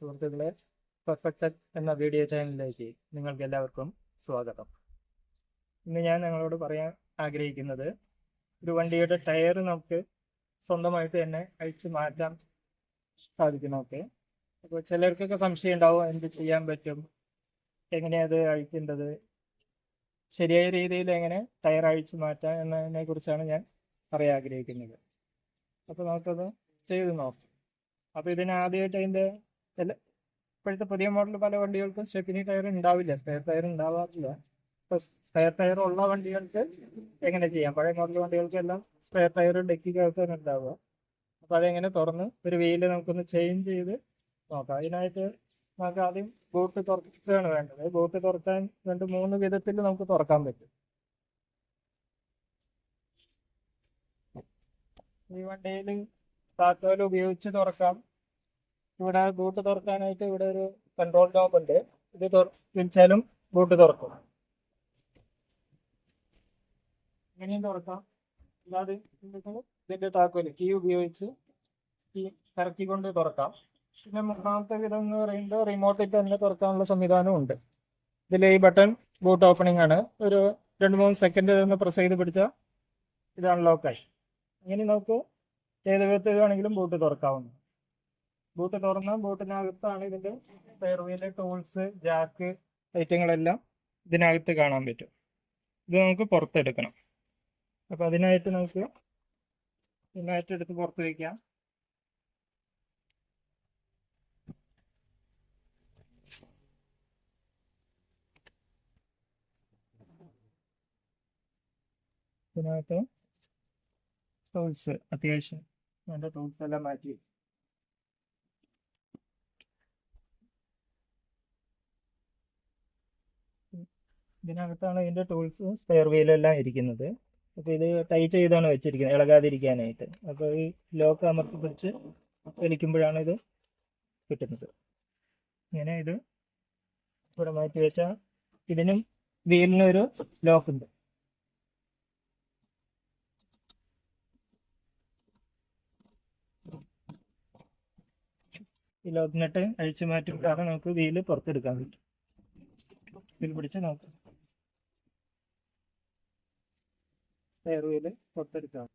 സുഹൃത്തുക്കളെ, പെർഫെക്റ്റ് എന്ന വീഡിയോ ചാനലിലേക്ക് നിങ്ങൾക്ക് എല്ലാവർക്കും സ്വാഗതം. ഇന്ന് ഞാൻ നിങ്ങളോട് പറയാൻ ആഗ്രഹിക്കുന്നത് ഒരു വണ്ടിയുടെ ടയർ നമുക്ക് സ്വന്തമായിട്ട് തന്നെ അഴിച്ചു മാറ്റാൻ സാധിക്കും. അപ്പോൾ ചിലർക്കൊക്കെ സംശയം ഉണ്ടാവും, എന്ത് ചെയ്യാൻ പറ്റും, എങ്ങനെയാണ് അത് അഴിക്കേണ്ടത്, ശരിയായ രീതിയിൽ എങ്ങനെ ടയർ അഴിച്ചു മാറ്റാം എന്നതിനെ കുറിച്ചാണ് ഞാൻ പറയാൻ ആഗ്രഹിക്കുന്നത്. അപ്പോൾ നമുക്കത് ചെയ്ത് നോക്കാം. അപ്പോൾ ഇതിന് ആദ്യമായിട്ട് അതിൻ്റെ ഇപ്പോഴത്തെ പുതിയ മോഡൽ പല വണ്ടികൾക്കും സ്റ്റെപ്പിനി ടയർ ഉണ്ടാവില്ല, സ്പെയർ ടയർ ഉണ്ടാവാറില്ല. അപ്പോൾ സ്പെയർ ടയർ ഉള്ള വണ്ടികൾക്ക് എങ്ങനെ ചെയ്യാം? പഴയ മോഡൽ വണ്ടികൾക്കെല്ലാം സ്പെയർ ടയർ ഡെക്കിക്കകത്താണ് ഉണ്ടാവുക. അപ്പോൾ അതെങ്ങനെ തുറന്ന് ഒരു വീല് നമുക്കൊന്ന് ചേഞ്ച് ചെയ്ത് നോക്കാം. അതിനായിട്ട് നമുക്ക് ആദ്യം ബൂട്ട് തുറക്കുകയാണ് വേണ്ടത്. ബൂട്ട് തുറക്കാൻ 2-3 വിധത്തിൽ നമുക്ക് തുറക്കാൻ പറ്റും. ഈ വണ്ടിയിൽ താക്കോൽ ഉപയോഗിച്ച് തുറക്കാം. ഇവിടെ ബൂട്ട് തുറക്കാനായിട്ട് ഇവിടെ ഒരു കൺട്രോൾ നോബ് ഉണ്ട്. ഇത് തിരിച്ചാലും ബൂട്ട് തുറക്കും. ഇങ്ങനെയും തുറക്കാം. അല്ലാതെ ഇതിന്റെ താക്കോല് കീ ഉപയോഗിച്ച് കീ കറക്കിക്കൊണ്ട് തുറക്കാം. പിന്നെ മൂന്നാമത്തെ വിധം എന്ന് പറയുമ്പോൾ റിമോട്ടിൽ തന്നെ തുറക്കാനുള്ള സംവിധാനം ഉണ്ട്. ഇതിൽ ഈ ബട്ടൺ ബൂട്ട് ഓപ്പണിംഗ് ആണ്. ഒരു 2-3 സെക്കൻഡ് ഒന്ന് പ്രസ് ചെയ്ത് പിടിച്ചാൽ ഇത് അൺലോക്കായി. അങ്ങനെ നമുക്ക് ഏത് വിധത്തിൽ വേണമെങ്കിലും ബൂട്ട് തുറക്കാവുന്നതാണ്. ബൂട്ട് തുറന്നാൽ ബൂട്ടിനകത്താണ് ഇതിൻ്റെ സ്പെയർ വീല്, ടൂൾസ്, ജാക്ക് ഐറ്റങ്ങളെല്ലാം ഇതിനകത്ത് കാണാൻ പറ്റും. ഇത് നമുക്ക് പുറത്തെടുക്കണം. അപ്പോൾ അതിനായിട്ട് നമുക്ക് ഇതിനായിട്ട് എടുത്ത് പുറത്ത് വയ്ക്കാം. ഇതിനകത്ത് ടൂൾസ്, അത്യാവശ്യം വേണ്ട ടൂൾസ് എല്ലാം മാറ്റി. ഇതിനകത്താണ് ഇതിൻ്റെ ടൂൾസ്, സ്പെയർ വീലെല്ലാം ഇരിക്കുന്നത്. അപ്പോൾ ഇത് ടൈ ചെയ്താണ് വെച്ചിരിക്കുന്നത് ഇളകാതിരിക്കാനായിട്ട്. അപ്പോൾ ഈ ലോക്ക് അമർത്തി പിടിച്ച് വലിക്കുമ്പോഴാണ് ഇത് കിട്ടുന്നത്. ഇങ്ങനെ ഇത് ഇവിടെ മാറ്റി വെച്ചാൽ ഇതിനും വീലിനൊരു ലോക്ക് ഉണ്ട്. ഈ ലോക്കിനിട്ട് അഴിച്ചു മാറ്റുമ്പോഴാണ് നമുക്ക് വീല് പുറത്തെടുക്കാൻ പറ്റും. ഇതിൽ പിടിച്ച് നമുക്ക് സ്പെയർ വീല് പുറത്തെടുക്കാം.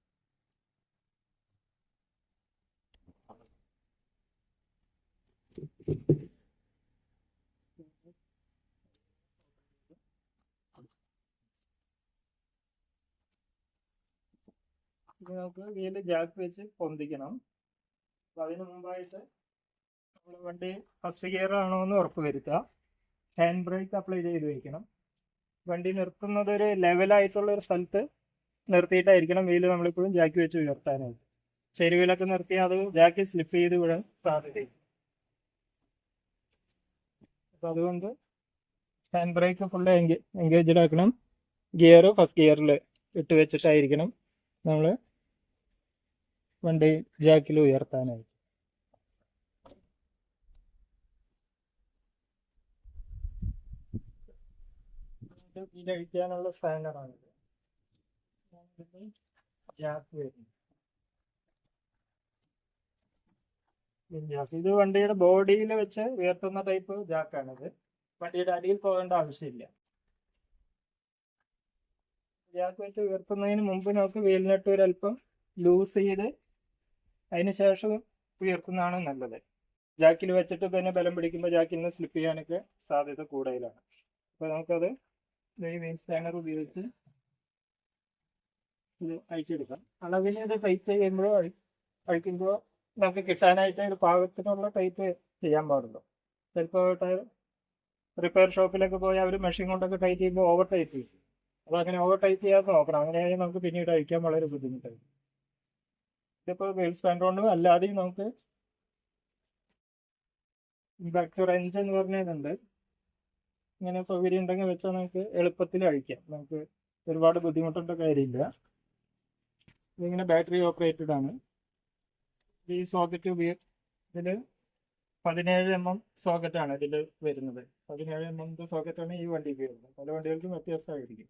ഇത് നമുക്ക് വീല് ജാക്ക് വെച്ച് പൊന്തിക്കണം. അപ്പം അതിന് മുമ്പായിട്ട് നമ്മൾ വണ്ടി ഫസ്റ്റ് ഗിയർ ആണോ എന്ന് ഉറപ്പ് വരുത്തുക. ഹാൻഡ് ബ്രേക്ക് അപ്ലൈ ചെയ്ത് വയ്ക്കണം. വണ്ടി നിർത്തുന്നത് ഒരു ലെവലായിട്ടുള്ള ഒരു സ്ഥലത്ത് നിർത്തിയിട്ടായിരിക്കണം വീല് നമ്മളിപ്പോഴും ജാക്കി വെച്ച് ഉയർത്താനായിട്ട്. ചെരുവിലൊക്കെ നിർത്തിയാൽ അത് ജാക്കി സ്ലിപ്പ് ചെയ്ത് വിടാൻ സാധ്യതയില്ല. അപ്പം അതുകൊണ്ട് ഹാൻഡ് ബ്രേക്ക് ഫുള്ള് എൻഗേജ്ഡ് ആക്കണം. ഗിയർ ഫസ്റ്റ് ഗിയറിൽ ഇട്ട് വെച്ചിട്ടായിരിക്കണം നമ്മൾ വണ്ടി ജാക്കിൽ ഉയർത്താനായിട്ട്. ഇതിലഴിക്കാനുള്ള സ്പാനറാണിത്. ജാക്ക് വരുന്നത് ഇത് വണ്ടിയുടെ ബോഡിയിൽ വെച്ച് ഉയർത്തുന്ന ടൈപ്പ് ജാക്കാണിത്. വണ്ടിയുടെ അടിയിൽ പോകേണ്ട ആവശ്യമില്ല. ജാക്ക് വെച്ച് ഉയർത്തുന്നതിന് മുമ്പ് നമുക്ക് വീലിനിട്ട് ഒരല്പം ലൂസ് ചെയ്ത് അതിന് ശേഷം ഉയർത്തുന്നതാണ് നല്ലത്. ജാക്കിൽ വെച്ചിട്ട് തന്നെ ബലം പിടിക്കുമ്പോൾ ജാക്കിൽ നിന്ന് സ്ലിപ്പ് ചെയ്യാനൊക്കെ സാധ്യത കൂടുതലാണ്. അപ്പോൾ നമുക്കത് വീൽ സ്പാനർ ഉപയോഗിച്ച് ഇത് അഴിച്ചെടുക്കാം. അളവിന് ഇത് ടൈറ്റ് ചെയ്യുമ്പോഴോ അഴിക്കുമ്പോഴോ നമുക്ക് കിട്ടാനായിട്ട് ഒരു പാകത്തിനുള്ള ടൈറ്റ് ചെയ്യാൻ പാടുള്ളൂ. ചിലപ്പോൾ റിപ്പയർ ഷോപ്പിലൊക്കെ പോയി അവർ മെഷീൻ കൊണ്ടൊക്കെ ടൈറ്റ് ചെയ്യുമ്പോൾ ഓവർ ടൈറ്റ് ചെയ്യും. അപ്പോൾ അങ്ങനെ ഓവർ ടൈറ്റ് ചെയ്യാതെ നോക്കണം. അങ്ങനെയാണെങ്കിൽ നമുക്ക് പിന്നീട് അഴിക്കാൻ വളരെ ബുദ്ധിമുട്ടായിരിക്കും. ഇതിപ്പോൾ വീൽ സ്പാനർ കൊണ്ടും അല്ലാതെയും നമുക്ക് ഇമ്പാക്ട് റെഞ്ച് എന്ന് പറഞ്ഞതുണ്ട്. ഇങ്ങനെ സൗകര്യം ഉണ്ടെങ്കിൽ വെച്ചാൽ നമുക്ക് എളുപ്പത്തിൽ അഴിക്കാം. നമുക്ക് ഒരുപാട് ബുദ്ധിമുട്ടേണ്ട കാര്യമില്ല. ഇതിങ്ങനെ ബാറ്ററി ഓപ്പറേറ്റഡ് ആണ്. ഈ സോക്കറ്റ് ഇതിൽ 17 mm സോക്കറ്റാണ് ഇതിൽ വരുന്നത്. 17 mm സോക്കറ്റാണ് ഈ വണ്ടിക്ക് വരുന്നത്. പല വണ്ടികൾക്കും വ്യത്യാസമായിരിക്കും.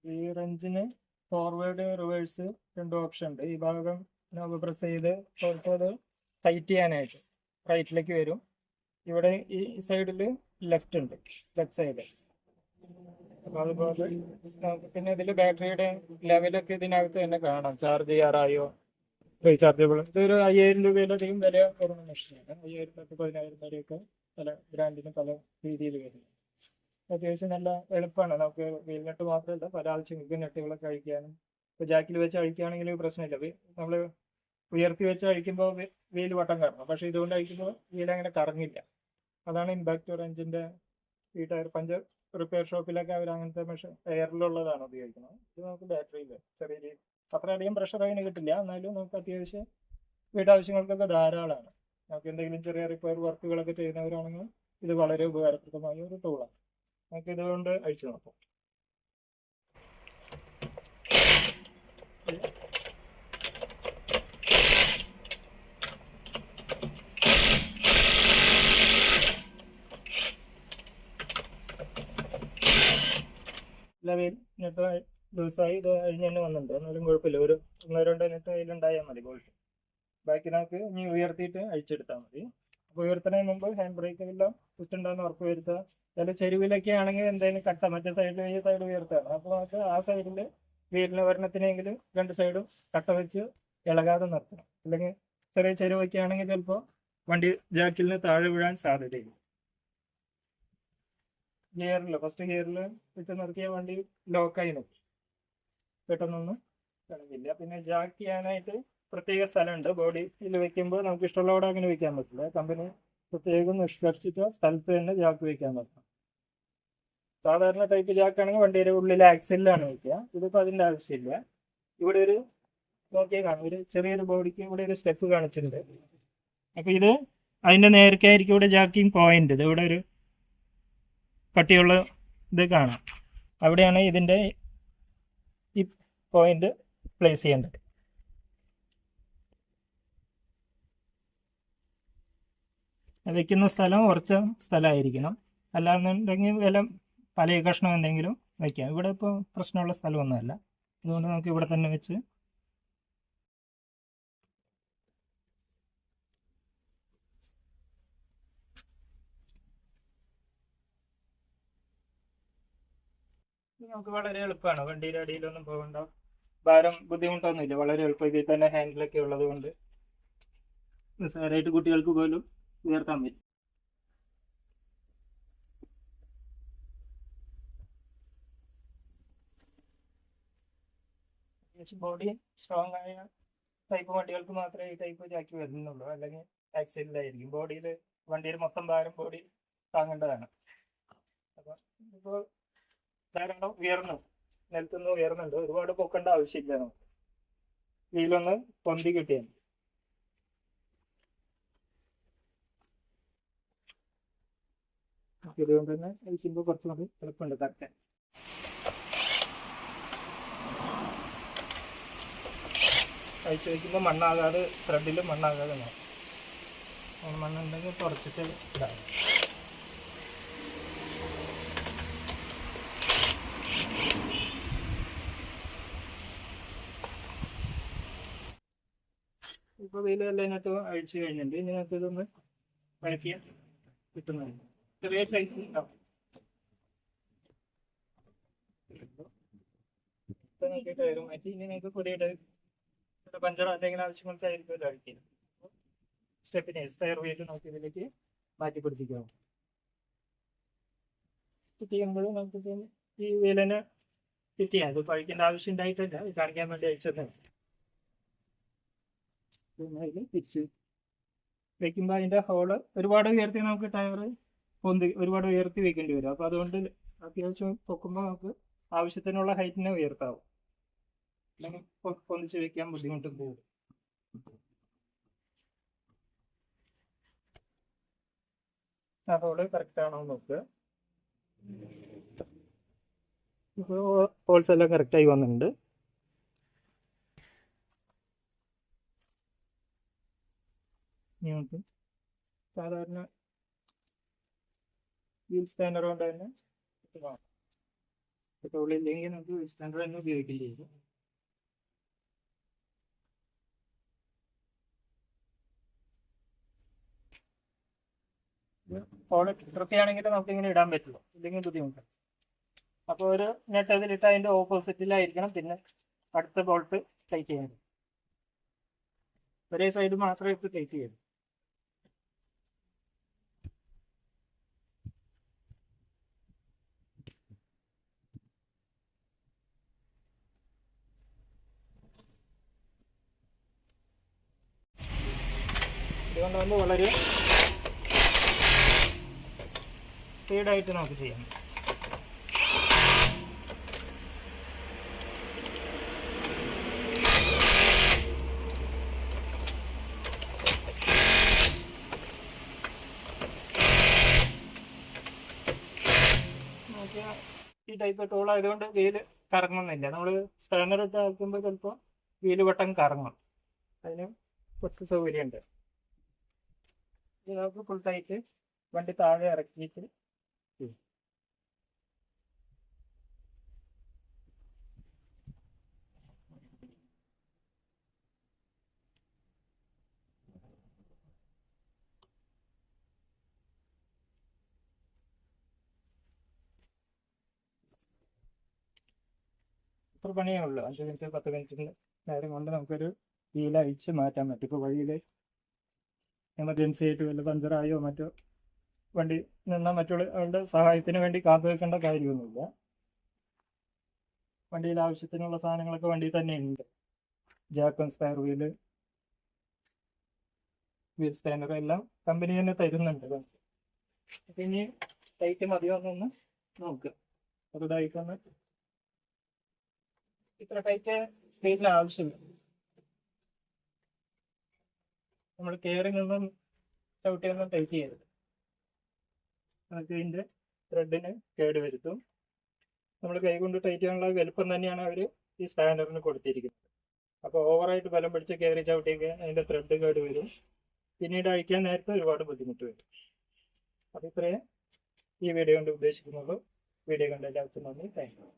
ഈ റെഞ്ചിന് ഫോർവേഡ്, റിവേഴ്സ് 2 ഓപ്ഷൻ ഉണ്ട്. ഈ ഭാഗം പ്രസ് ചെയ്ത് അത് ടൈറ്റ് ചെയ്യാനായിട്ട് റൈറ്റിലേക്ക് വരും. ഇവിടെ ഈ സൈഡിൽ ലെഫ്റ്റ് ഉണ്ട്, ലെഫ്റ്റ് സൈഡ്. അപ്പൊ അതുപോലെ പിന്നെ ഇതിൽ ബാറ്ററിയുടെ ലെവലൊക്കെ ഇതിനകത്ത് തന്നെ കാണാം. ചാർജ് ചെയ്യാറായോ, റീചാർജബിൾ. ഇതൊരു 5000 രൂപയിലധികം വില കുറഞ്ഞ മെഷീനാണ്. 5000 തൊട്ട് 10000 വരെയൊക്കെ പല ബ്രാൻഡിനും പല രീതിയിൽ വരുന്നത്. അത്യാവശ്യം നല്ല എളുപ്പമാണ്. നമുക്ക് വീൽ നെട്ട് മാത്രമല്ല, പല ആവശ്യങ്ങൾക്ക് നെട്ടുകളൊക്കെ അഴിക്കാനും. ഇപ്പോൾ ജാക്കിൽ വെച്ച് അഴിക്കുകയാണെങ്കിൽ പ്രശ്നമില്ല. നമ്മൾ ഉയർത്തി വെച്ച് അഴിക്കുമ്പോൾ വീൽ വട്ടം കറങ്ങും. പക്ഷേ ഇതുകൊണ്ട് അഴിക്കുമ്പോൾ വീൽ അങ്ങനെ കറങ്ങില്ല. അതാണ് ഇമ്പാക്ട് റേഞ്ചിന്റെ ഈ ടയർ പഞ്ചർ റിപ്പയർ ഷോപ്പിലൊക്കെ അവർ അങ്ങനത്തെ എയറിലുള്ളതാണ് ഉപയോഗിക്കുന്നത്. ഇത് നമുക്ക് ബാറ്ററിയിൽ ചെറിയ രീതി അത്രയധികം പ്രഷർ അതിന് കിട്ടില്ല. എന്നാലും നമുക്ക് അത്യാവശ്യം വീട്ടാവശ്യങ്ങൾക്കൊക്കെ ധാരാളമാണ്. നമുക്ക് എന്തെങ്കിലും ചെറിയ റിപ്പയർ വർക്കുകളൊക്കെ ചെയ്യുന്നവരാണെങ്കിൽ ഇത് വളരെ ഉപകാരപ്രദമായ ഒരു ടൂളാണ്. നമുക്ക് ഇതുകൊണ്ട് അഴിച്ചു നോക്കാം. ലെവൽ നെട്ട് ലൂസായി ഇത് അഴിഞ്ഞ് തന്നെ വന്നിട്ടുണ്ട്. എന്നാലും കുഴപ്പമില്ല. ഒരു 1-2 നെട്ട് അതിലുണ്ടായാൽ മതി ബോൾട്ട്. ബാക്കി നമുക്ക് ഇനി ഉയർത്തിയിട്ട് അഴിച്ചെടുത്താൽ മതി. അപ്പോൾ ഉയർത്തുന്നതിന് മുമ്പ് ഹാൻഡ് ബ്രേക്ക് എല്ലാം കുത്തുണ്ടാകുന്ന ഉറപ്പ് വരുത്തുക. ചില ചെരുവിലൊക്കെ ആണെങ്കിൽ എന്തെങ്കിലും കട്ട മറ്റേ സൈഡിൽ ഈ സൈഡ് ഉയർത്തുകയാണ്. അപ്പോൾ നമുക്ക് ആ സൈഡിൽ വീലിന് ഒരെണ്ണത്തിനെങ്കിലും 2 സൈഡും കട്ട വെച്ച് ഇളകാതെ നിർത്തണം. അല്ലെങ്കിൽ ചെറിയ ചെരുവൊക്കെ ആണെങ്കിൽ ചിലപ്പോൾ വണ്ടി ജാക്കിൽ നിന്ന് താഴെ വീഴാൻ സാധ്യതയില്ല. ഗിയറിൽ ഫസ്റ്റ് ഗിയറിൽ ഇട്ട് നിർത്തിയ വണ്ടി ലോക്കായി നിൽക്കും, പെട്ടെന്നൊന്നും കിടക്കില്ല. പിന്നെ ജാക്ക് ചെയ്യാനായിട്ട് പ്രത്യേക സ്ഥലമുണ്ട്. ബോഡിയിൽ വെക്കുമ്പോൾ നമുക്ക് ഇഷ്ടമുള്ളവിടെ അങ്ങനെ വെക്കാൻ പറ്റില്ല. കമ്പനി പ്രത്യേകം നിഷ്കർഷിച്ച സ്ഥലത്ത് തന്നെ ജാക്ക് വെക്കാൻ പറ്റണം. സാധാരണ ടൈപ്പ് ജാക്കാണെങ്കിൽ വണ്ടിയുടെ ഉള്ളിൽ ആക്സിലാണ് വെക്കുക. ഇതിപ്പോൾ അതിൻ്റെ ആവശ്യമില്ല. ഇവിടെ ഒരു നോക്കിയാൽ കാണും, ഒരു ചെറിയൊരു ബോഡിക്ക് ഇവിടെ ഒരു സ്റ്റെപ്പ് കാണിച്ചിട്ടുണ്ട്. അപ്പോൾ ഇത് അതിൻ്റെ നേർക്കായിരിക്കും ഇവിടെ ജാക്കിങ് പോയിന്റ്. ഇത് ഇവിടെ ഒരു കട്ടിയുള്ള ഇത് കാണാം. അവിടെയാണ് ഇതിൻ്റെ ഈ പോയിന്റ് പ്ലേസ് ചെയ്യേണ്ടത്. വയ്ക്കുന്ന സ്ഥലം കുറച്ച് സ്ഥലമായിരിക്കണം. അല്ലാന്നുണ്ടെങ്കിൽ പല കഷ്ണം എന്തെങ്കിലും വയ്ക്കാം. ഇവിടെ ഇപ്പോൾ പ്രശ്നമുള്ള സ്ഥലമൊന്നുമല്ല. അതുകൊണ്ട് നമുക്ക് ഇവിടെ തന്നെ വെച്ച് നമുക്ക് വളരെ എളുപ്പമാണ്. വണ്ടിയുടെ അടിയിലൊന്നും പോകണ്ട, ഭാരം ബുദ്ധിമുട്ടൊന്നുമില്ല. വളരെ എളുപ്പം. ഇതിൽ തന്നെ ഹാൻഡിലൊക്കെ ഉള്ളത് കൊണ്ട് നിസ്സാരമായിട്ട് കുട്ടികൾക്ക് പോലും ഉയർത്താൻ പറ്റും. ബോഡി സ്ട്രോങ് ആയ ടൈപ്പ് വണ്ടികൾക്ക് മാത്രമേ ഈ ടൈപ്പ് ജാക്കി വരുന്നുള്ളൂ. അല്ലെങ്കിൽ ആക്സിലായിരിക്കും. ബോഡിയിൽ വണ്ടിയിൽ മൊത്തം ഭാരം ബോഡി താങ്ങേണ്ടതാണ്. അപ്പം ഇപ്പോൾ ധാരാളം ഉയർന്നു, നിലത്തുനിന്ന് ഉയർന്നുണ്ട്. ഒരുപാട് പൊക്കേണ്ട ആവശ്യമില്ല. നമുക്ക് വീലൊന്ന് പൊന്തി കിട്ടിയാൽ ഇതുകൊണ്ട് തന്നെ കഴിക്കുമ്പോൾ കുറച്ചുകൂടി എളുപ്പമുണ്ട് തറക്കാൻ. കഴിച്ച് വയ്ക്കുമ്പോൾ മണ്ണാകാതെ, ത്രെഡിൽ മണ്ണാകാതെ നോക്കും. മണ്ണുണ്ടെങ്കിൽ കുറച്ചിട്ട് ഇടാം. ഇപ്പോൾ വെയിലെല്ലാം ഇതിനകത്ത് അഴിച്ചു കഴിഞ്ഞിട്ടുണ്ട്. ഇതിനകത്ത് ഇതൊന്ന് വഴറ്റിയാൽ കിട്ടുന്നുണ്ട്. ചെറിയ ടൈപ്പ് ഉണ്ടാവും. ടയർ മാറ്റി ഇനി നിങ്ങൾക്ക് പുതിയ ടയർ പഞ്ചർ എന്തെങ്കിലും ആവശ്യങ്ങൾക്കായിരിക്കും ഇത് അഴിക്കുന്നത്. സ്റ്റെപ്പിനെ ടയർ വീല് നമുക്ക് ഇതിലേക്ക് മാറ്റി പിടിപ്പിക്കാം. ഫിറ്റ് ചെയ്യുമ്പോൾ നമുക്ക് ഈ വീലിനെ ഫിറ്റ് ചെയ്യാം. ഇത് പഴിക്കേണ്ട ആവശ്യം ഉണ്ടായിട്ടില്ല, ഇത് കാണിക്കാൻ വേണ്ടി അയച്ചത്. പിന്നെ അതിൽ തിരിച്ച് വെക്കുമ്പോൾ അതിൻ്റെ ഹോള് ഒരുപാട് ഉയർത്തി നമുക്ക് ടയർ ഒരുപാട് ഉയർത്തി വെക്കേണ്ടി വരും. അപ്പോൾ അതുകൊണ്ട് അത്യാവശ്യം പൊക്കുമ്പോൾ നമുക്ക് ആവശ്യത്തിനുള്ള ഹൈറ്റിനെ ഉയർത്താവും. അല്ലെങ്കിൽ പൊന്നിച്ച് വെക്കാൻ ബുദ്ധിമുട്ട് പോകും. ആ ഹോള് കറക്റ്റ് ആണോ നോക്കുക. ഇപ്പോൾ ഹോൾസ് എല്ലാം കറക്റ്റായി വന്നിട്ടുണ്ട്. നമുക്ക് സാധാരണ വീൽ സ്റ്റാൻഡർ കൊണ്ട് തന്നെ ഇപ്പോൾ ഉള്ളില്ലെങ്കിൽ നമുക്ക് വീൽ സ്റ്റാൻഡർ തന്നെ ഉപയോഗിക്കേണ്ടി വരും. ഹോള് കൃത്യമാണെങ്കിൽ നമുക്ക് ഇങ്ങനെ ഇടാൻ പറ്റുള്ളൂ, ഇല്ലെങ്കിൽ ബുദ്ധിമുട്ടാണ്. അപ്പോൾ ഒരു നെറ്റ് അതിലിട്ട് അതിൻ്റെ ഓപ്പോസിറ്റിലായിരിക്കണം പിന്നെ അടുത്ത ബോൾട്ട് ടൈറ്റ് ചെയ്യുന്നത്. ഒരേ സൈഡ് മാത്രമേ ഇട്ട് ടൈറ്റ് ചെയ്യൂ. ഇതുകൊണ്ട് നമ്മൾ വളരെ സ്പീഡായിട്ട് നമുക്ക് ചെയ്യാം. ഈ ടൈപ്പ് ടൂൾ ആയതുകൊണ്ട് വീല് കറങ്ങുന്നില്ല. നമ്മൾ സ്പാനർ ഇട്ട് ആക്കുമ്പോൾ ചിലപ്പോൾ വീല് വട്ടം കറങ്ങും, അതിന് കുറച്ച് സൗകര്യമുണ്ട്. ഇത് നമുക്ക് ഫുൾ ടൈറ്റ് വണ്ടി താഴെ ഇറക്കിയിട്ട് ഇത്ര പണിയേ ഉള്ളൂ. 5 മിനിറ്റ് 10 മിനിറ്റിൻ്റെ നേരം കൊണ്ട് നമുക്കൊരു വീൽ അഴിച്ച് മാറ്റാൻ പറ്റും. ഇപ്പോൾ വഴിയിൽ എമർജൻസി ആയിട്ട് വല്ല പഞ്ചറായോ മറ്റോ വണ്ടി നിന്നാൽ മറ്റുള്ളവരുടെ സഹായത്തിന് വേണ്ടി കാത്തു വെക്കേണ്ട കാര്യമൊന്നുമില്ല. വണ്ടിയിൽ ആവശ്യത്തിനുള്ള സാധനങ്ങളൊക്കെ വണ്ടിയിൽ തന്നെ ഉണ്ട്. ജാക്കും സ്പെയർ വീല്, വീൽ സ്പാനർ എല്ലാം കമ്പനി തന്നെ തരുന്നുണ്ട്. അപ്പം ഇനി ടൈറ്റ് മതിയോ എന്നൊന്ന് നോക്കുക. ചെറുതായിട്ടൊന്ന് ഇത്ര ടൈറ്റ് വീലിന് ആവശ്യമില്ല. നമ്മൾ കയറി നിന്നും ചവിട്ടിയൊന്നും ടൈറ്റ് ചെയ്യരുത്. നമുക്ക് ഇതിൻ്റെ ത്രെഡിന് കേട് വരുത്തും. നമ്മൾ കൈകൊണ്ട് ടൈറ്റ് ചെയ്യാനുള്ള വലുപ്പം തന്നെയാണ് അവർ ഈ സ്പാനറിന് കൊടുത്തിരിക്കുന്നത്. അപ്പോൾ ഓവറായിട്ട് ബലം പിടിച്ച് കയറി ചവിട്ടിയൊക്കെ അതിൻ്റെ ത്രെഡ് കേട് വരും. പിന്നീട് അഴിക്കാൻ നേരത്തെ ഒരുപാട് ബുദ്ധിമുട്ട് വരും. അപ്പോൾ ഇത്രയേ ഈ വീഡിയോ കൊണ്ട് ഉദ്ദേശിക്കുന്നുള്ളൂ. വീഡിയോ കണ്ട എല്ലാവർക്കും നന്ദി. Thank you.